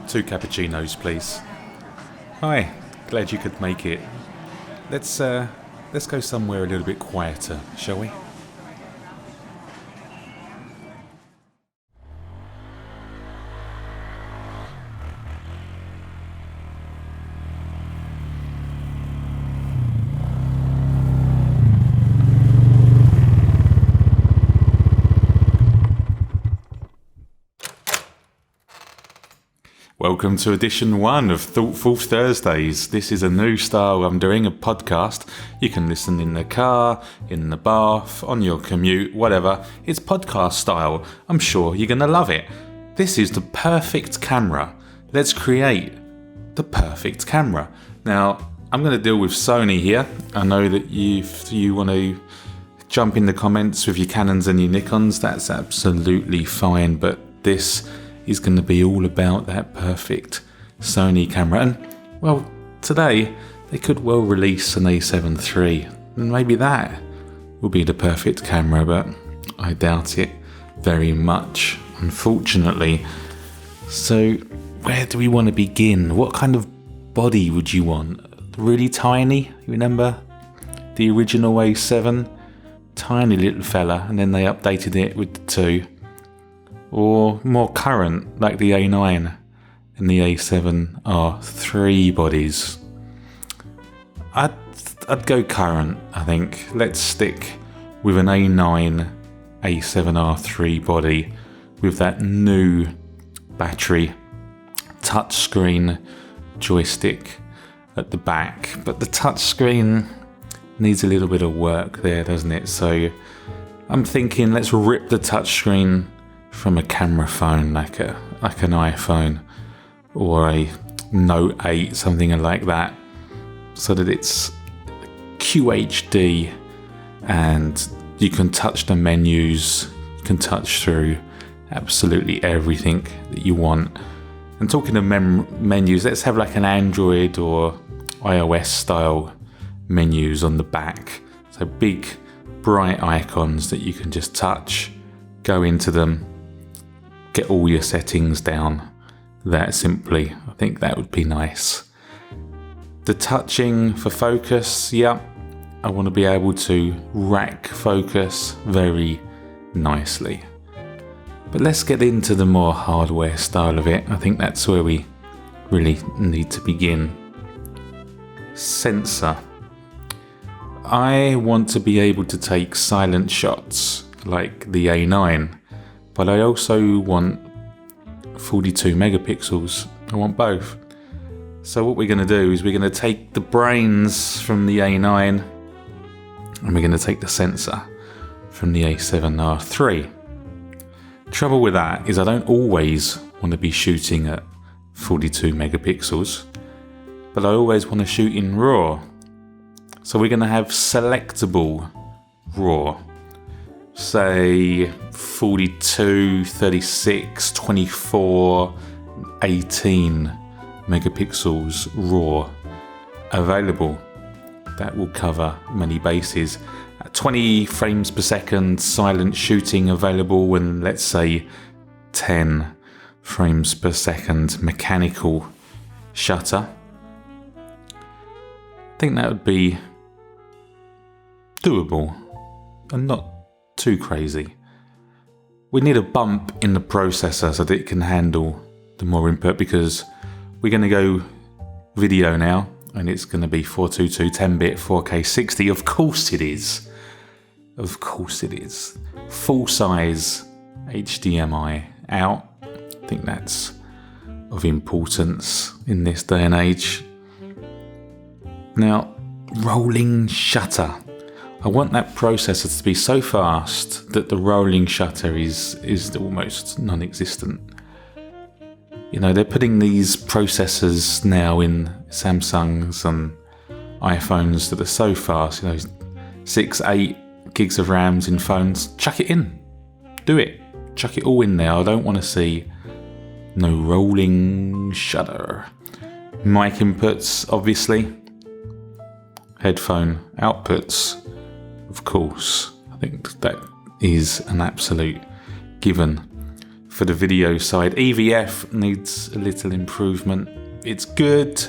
2 cappuccinos, please. Hi, glad you could make it. Let's go somewhere a little bit quieter, shall we? Welcome to edition 1 of Thoughtful Thursdays. This is a new style I'm doing, a podcast. You can listen in the car, in the bath, on your commute, whatever. It's podcast style. I'm sure you're going to love it. This is the perfect camera. Let's create the perfect camera. Now, I'm going to deal with Sony here. I know that if you want to jump in the comments with your Canons and your Nikons, that's absolutely fine, but this is going to be all about that perfect Sony camera. And, well, today they could well release an A7 III, and maybe that will be the perfect camera, but I doubt it very much, unfortunately. So, where do we want to begin? What kind of body would you want? Really tiny? You remember the original A7? Tiny little fella, and then they updated it with the 2. Or more current, like the A9 and the A7RII bodies. I'd go current, I think. Let's stick with an A9 A7RII body with that new battery, touchscreen joystick at the back. But the touchscreen needs a little bit of work there, doesn't it? So I'm thinking let's rip the touchscreen from a camera phone, like an iPhone or a Note 8, something like that, so that it's QHD and you can touch the menus, you can touch through absolutely everything that you want. And talking of menus, let's have like an Android or iOS style menus on the back. So big bright icons that you can just touch, go into them, get all your settings down that simply. I think that would be nice. The touching for focus, yeah, I want to be able to rack focus very nicely. But let's get into the more hardware style of it. I think that's where we really need to begin. Sensor. I want to be able to take silent shots like the A9. But I also want 42 megapixels. I want both. So what we're going to do is we're going to take the brains from the A9 and we're going to take the sensor from the A7RII. Trouble with that is I don't always want to be shooting at 42 megapixels, but I always want to shoot in RAW. So we're going to have selectable RAW. Say 42, 36, 24, 18 megapixels RAW available. That will cover many bases. 20 frames per second silent shooting available, and let's say 10 frames per second mechanical shutter. I think that would be doable and not too crazy. We need a bump in the processor so that it can handle the more input, because we're going to go video now and it's going to be 422 10-bit 4K 60. Of course it is. Of course it is. Full size HDMI out. I think that's of importance in this day and age. Now, rolling shutter. I want that processor to be so fast that the rolling shutter is almost non-existent. You know, they're putting these processors now in Samsungs and iPhones that are so fast, 6, 8 gigs of RAMs in phones. Chuck it in. Do it. Chuck it all in there. I don't want to see no rolling shutter. Mic inputs, obviously. Headphone outputs. Of course, I think that is an absolute given. for the video side. EVF needs a little improvement. It's good,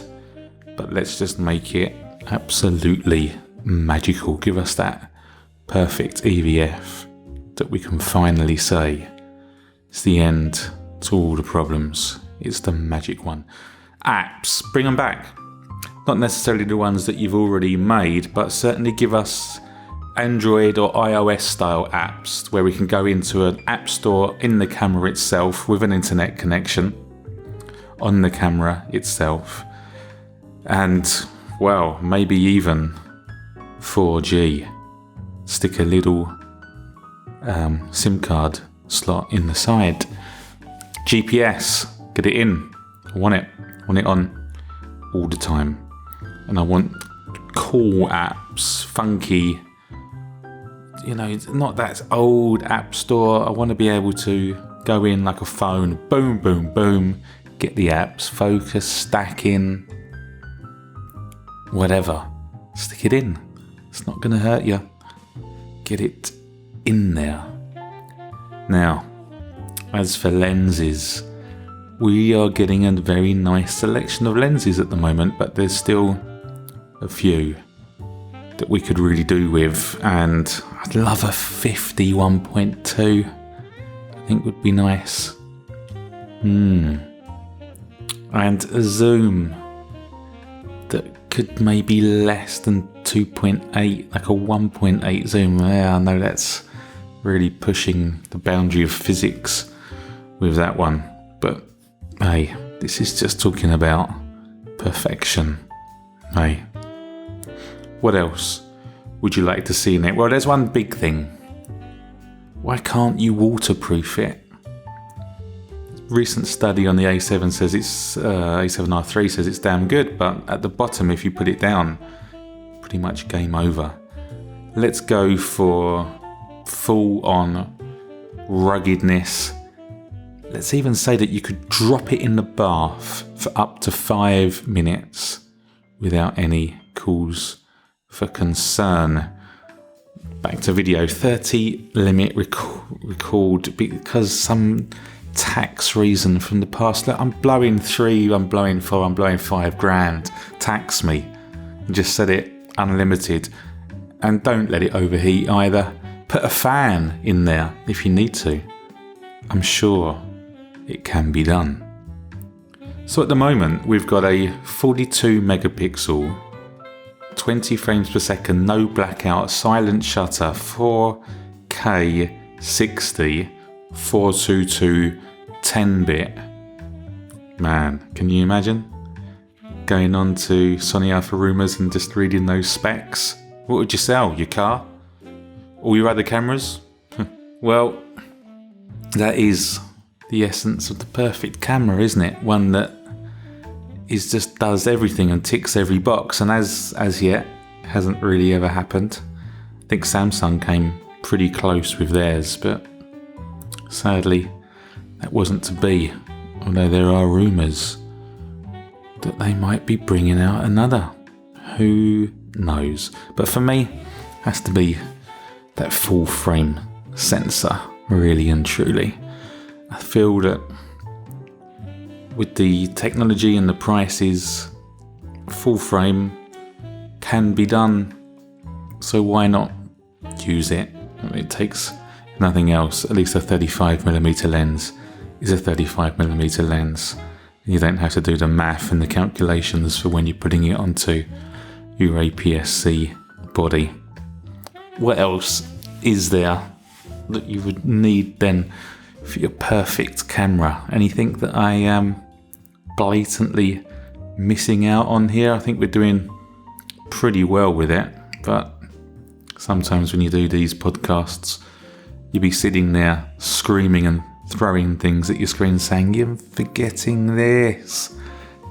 but let's just make it absolutely magical. Give us that perfect EVF that we can finally say it's the end to all the problems. It's the magic one. Apps, bring them back. Not necessarily the ones that you've already made, but certainly give us Android or iOS style apps where we can go into an app store in the camera itself with an internet connection on the camera itself, and well, maybe even 4G. Stick a little SIM card slot in the side. GPS, get it in. I want it on all the time. And I want cool apps, funky, not that old app store. I want to be able to go in like a phone, boom, boom, boom, get the apps, focus, stacking, whatever. Stick it in. It's not going to hurt you. Get it in there. Now, as for lenses, we are getting a very nice selection of lenses at the moment, but there's still a few that we could really do with, and I'd love a 50 1.2. I think would be nice. And a zoom that could maybe less than 2.8, like a 1.8 zoom. Yeah, I know that's really pushing the boundary of physics with that one, but hey, this is just talking about perfection. Hey, what else would you like to see in it? Well, there's one big thing. Why can't you waterproof it? Recent study on the A7 says it's A7RII says it's damn good, but at the bottom, if you put it down, pretty much game over. Let's go for full-on ruggedness. Let's even say that you could drop it in the bath for up to 5 minutes without any cause for concern. Back to video. 30 limit recalled because some tax reason from the past. Look, I'm blowing 3, I'm blowing 4, I'm blowing 5 grand. Tax me. And just set it unlimited. And don't let it overheat either. Put a fan in there if you need to. I'm sure it can be done. So at the moment, we've got a 42 megapixel, 20 frames per second, no blackout, silent shutter, 4K 60, 422 10-bit. Man, can you imagine going on to Sony Alpha Rumors and just reading those specs? What would you sell? Your car? All your other cameras? Well, that is the essence of the perfect camera, isn't it? One that just does everything and ticks every box, and as yet hasn't really ever happened. I think Samsung came pretty close with theirs, but sadly that wasn't to be, although there are rumours that they might be bringing out another. Who knows? But for me, has to be that full frame sensor, really and truly. I feel that with the technology and the prices, full frame can be done, so why not use it? It takes nothing else. At least a 35mm lens is a 35mm lens. You don't have to do the math and the calculations for when you're putting it onto your APS-C body. What else is there that you would need then for your perfect camera? Anything that I am blatantly missing out on here? I think we're doing pretty well with it, but sometimes when you do these podcasts, you'll be sitting there screaming and throwing things at your screen saying, you're forgetting this.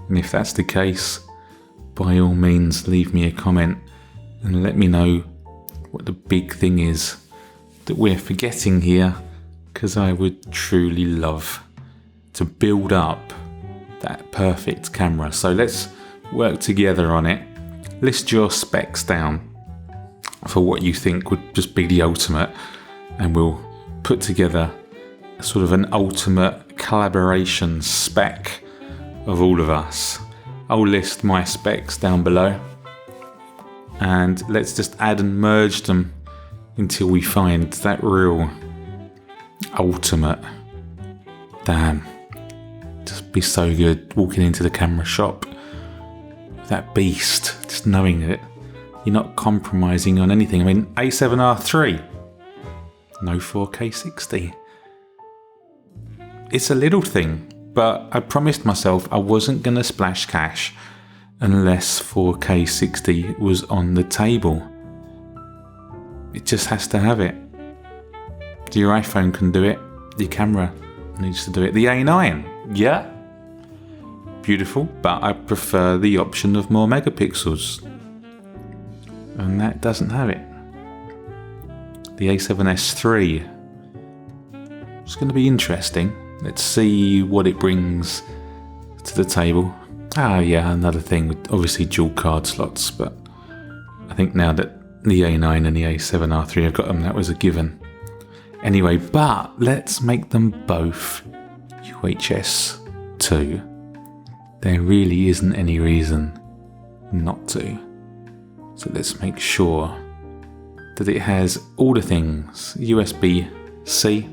And if that's the case, by all means leave me a comment and let me know what the big thing is that we're forgetting here, because I would truly love to build up that perfect camera. So let's work together on it. List your specs down for what you think would just be the ultimate, and we'll put together sort of an ultimate collaboration spec of all of us. I'll list my specs down below, and let's just add and merge them until we find that real ultimate. Damn, just be so good walking into the camera shop, that beast, just knowing that you're not compromising on anything. I mean, A7RII, no 4K 60. It's a little thing, but I promised myself I wasn't going to splash cash unless 4K 60 was on the table. It just has to have it. Your iPhone can do it. Your camera needs to do it. The A9, yeah, beautiful, but I prefer the option of more megapixels, and that doesn't have it. The A7S III, it's going to be interesting. Let's see what it brings to the table. Ah, yeah, another thing, obviously dual card slots, but I think now that the A9 and the A7RII have got them, that was a given. Anyway, but let's make them both UHS 2. There really isn't any reason not to. So let's make sure that it has all the things. USB-C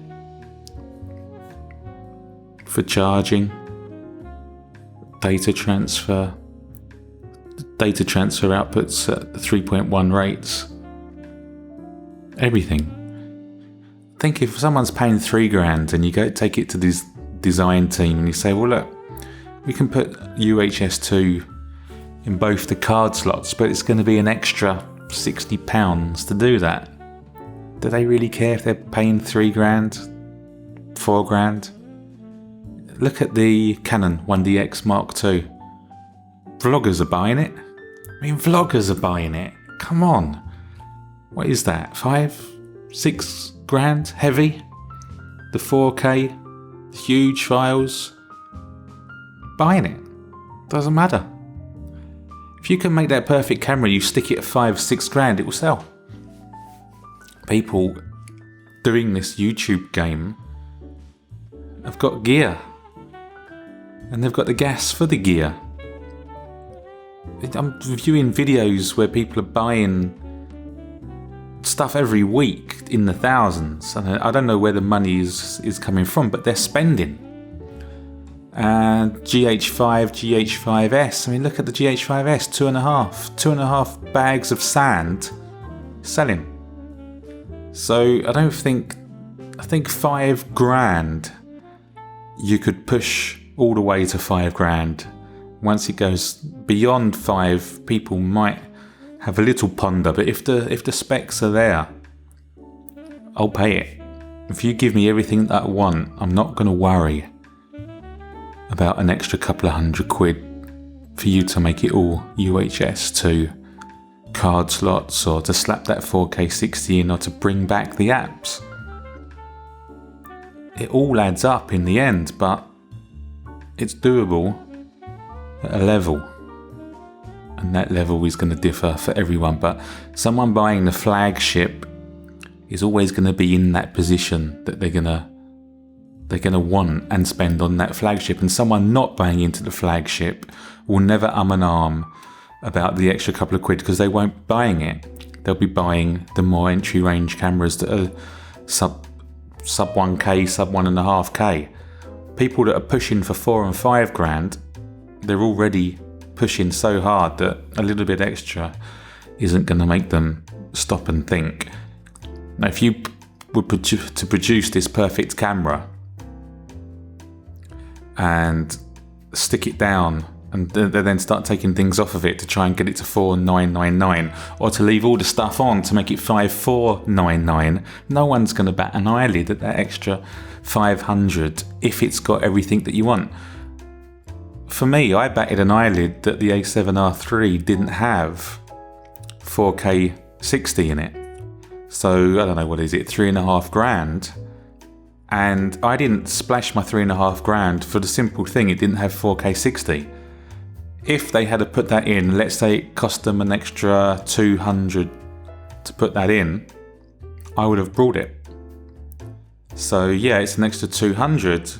for charging, data transfer outputs at the 3.1 rates, everything. Think if someone's paying $3,000 and you go take it to this design team and you say, well look, we can put UHS 2 in both the card slots, but it's going to be an extra £60 to do that. Do they really care if they're paying $3,000, $4,000? Look at the Canon 1DX Mark II. Vloggers are buying it. I mean, vloggers are buying it. Come on. What is that? $5,000-6,000 heavy? The 4K, huge files. Buying it. Doesn't matter. If you can make that perfect camera, you stick it at $5,000-6,000, it will sell. People doing this YouTube game have got gear. And they've got the gas for the gear. I'm viewing videos where people are buying stuff every week in the thousands. And I don't know where the money is coming from, but they're spending. And GH5, GH5S. I mean, look at the GH5S, 2.5 bags of sand selling. So I think $5,000 you could push all the way to $5,000. Once it goes beyond 5, people might have a little ponder, but if the specs are there, I'll pay it. If you give me everything that I want, I'm not going to worry about an extra couple of £100 for you to make it all UHS 2 card slots, or to slap that 4K 60 in, or to bring back the apps. It all adds up in the end, but it's doable at a level, and that level is going to differ for everyone. But someone buying the flagship is always going to be in that position that they're going to want and spend on that flagship, and someone not buying into the flagship will never and arm about the extra couple of quid, because they won't be buying it. They'll be buying the more entry range cameras that are sub 1K, sub 1.5K. People that are pushing for $4,000 and $5,000, they're already pushing so hard that a little bit extra isn't going to make them stop and think. Now, if you were to produce this perfect camera and stick it down and then start taking things off of it to try and get it to 4,999, or to leave all the stuff on to make it 5,499, no one's going to bat an eyelid at that extra 500 if it's got everything that you want. For me, I batted an eyelid that the A7RII didn't have 4K 60 in it. So I don't know, what is it, $3,500, and I didn't splash my $3,500 for the simple thing it didn't have 4K 60. If they had to put that in, let's say it cost them an extra $200 to put that in, I would have brought it. So yeah, it's an extra 200,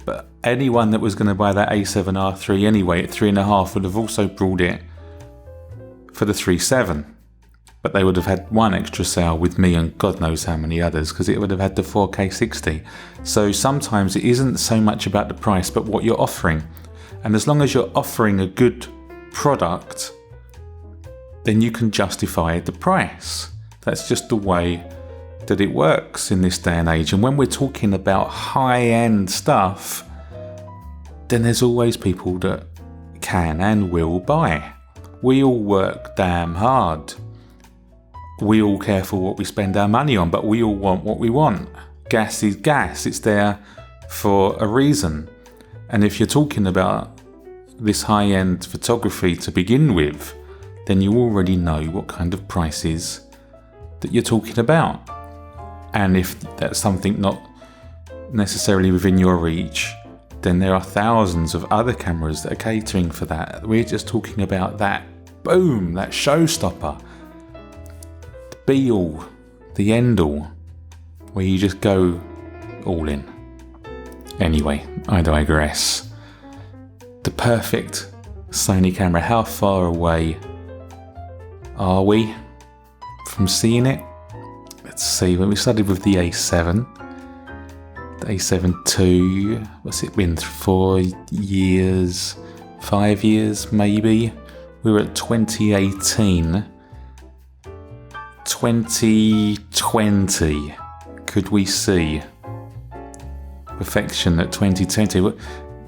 but anyone that was going to buy that A7R III anyway at 3.5 would have also brought it for the 3.7. But they would have had one extra sale with me and God knows how many others, because it would have had the 4K 60. So sometimes it isn't so much about the price, but what you're offering. And as long as you're offering a good product, then you can justify the price. That's just the way that it works in this day and age. And when we're talking about high-end stuff, then there's always people that can and will buy. We all work damn hard. We all care for what we spend our money on, but we all want what we want. Gas is gas. It's there for a reason. And if you're talking about this high-end photography to begin with, then you already know what kind of prices that you're talking about. And if that's something not necessarily within your reach, then there are thousands of other cameras that are catering for that. We're just talking about that boom, that showstopper, the be-all, the end-all, where you just go all in. Anyway, I digress. The perfect Sony camera, how far away are we from seeing it? Let's see, when we started with the A7, the A7 II, what's it been, 4 years, 5 years maybe? We were at 2018. 2020, could we see perfection at 2020?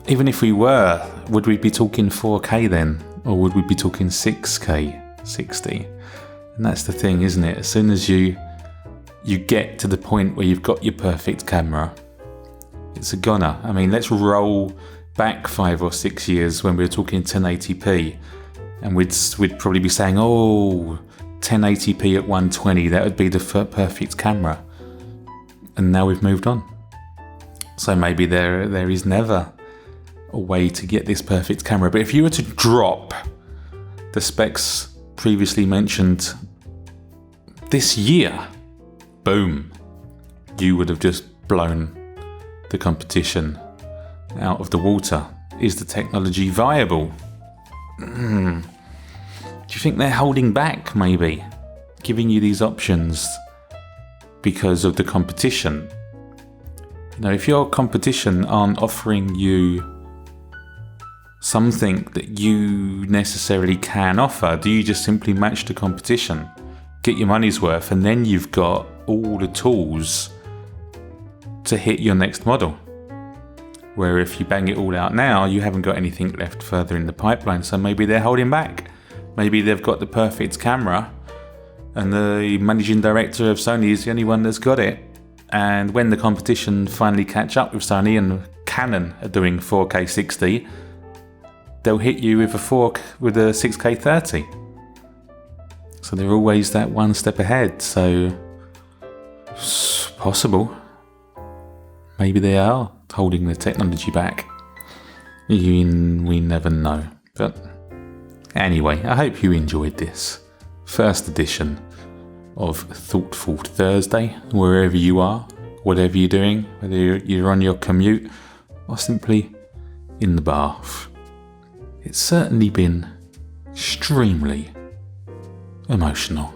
Even if we were, would we be talking 4K then? Or would we be talking 6K 60? And that's the thing, isn't it? As soon as you get to the point where you've got your perfect camera, it's a goner. I mean, let's roll back 5 or 6 years when we were talking 1080p, and we'd probably be saying, oh, 1080p at 120, that would be the perfect camera. And now we've moved on. So maybe there is never a way to get this perfect camera. But if you were to drop the specs previously mentioned this year, boom, you would have just blown the competition out of the water. Is the technology viable? Do you think they're holding back, maybe, giving you these options because of the competition? You know, if your competition aren't offering you something that you necessarily can offer, do you just simply match the competition, get your money's worth, and then you've got all the tools to hit your next model? Where if you bang it all out now, you haven't got anything left further in the pipeline. So maybe they're holding back. Maybe they've got the perfect camera and the managing director of Sony is the only one that's got it. And when the competition finally catch up with Sony and Canon are doing 4K 60, they'll hit you with a 6K 30. So they're always that one step ahead. So it's possible. Maybe they are holding the technology back. We never know. But anyway, I hope you enjoyed this first edition of Thoughtful Thursday, wherever you are, whatever you're doing, whether you're on your commute or simply in the bath. It's certainly been extremely emotional.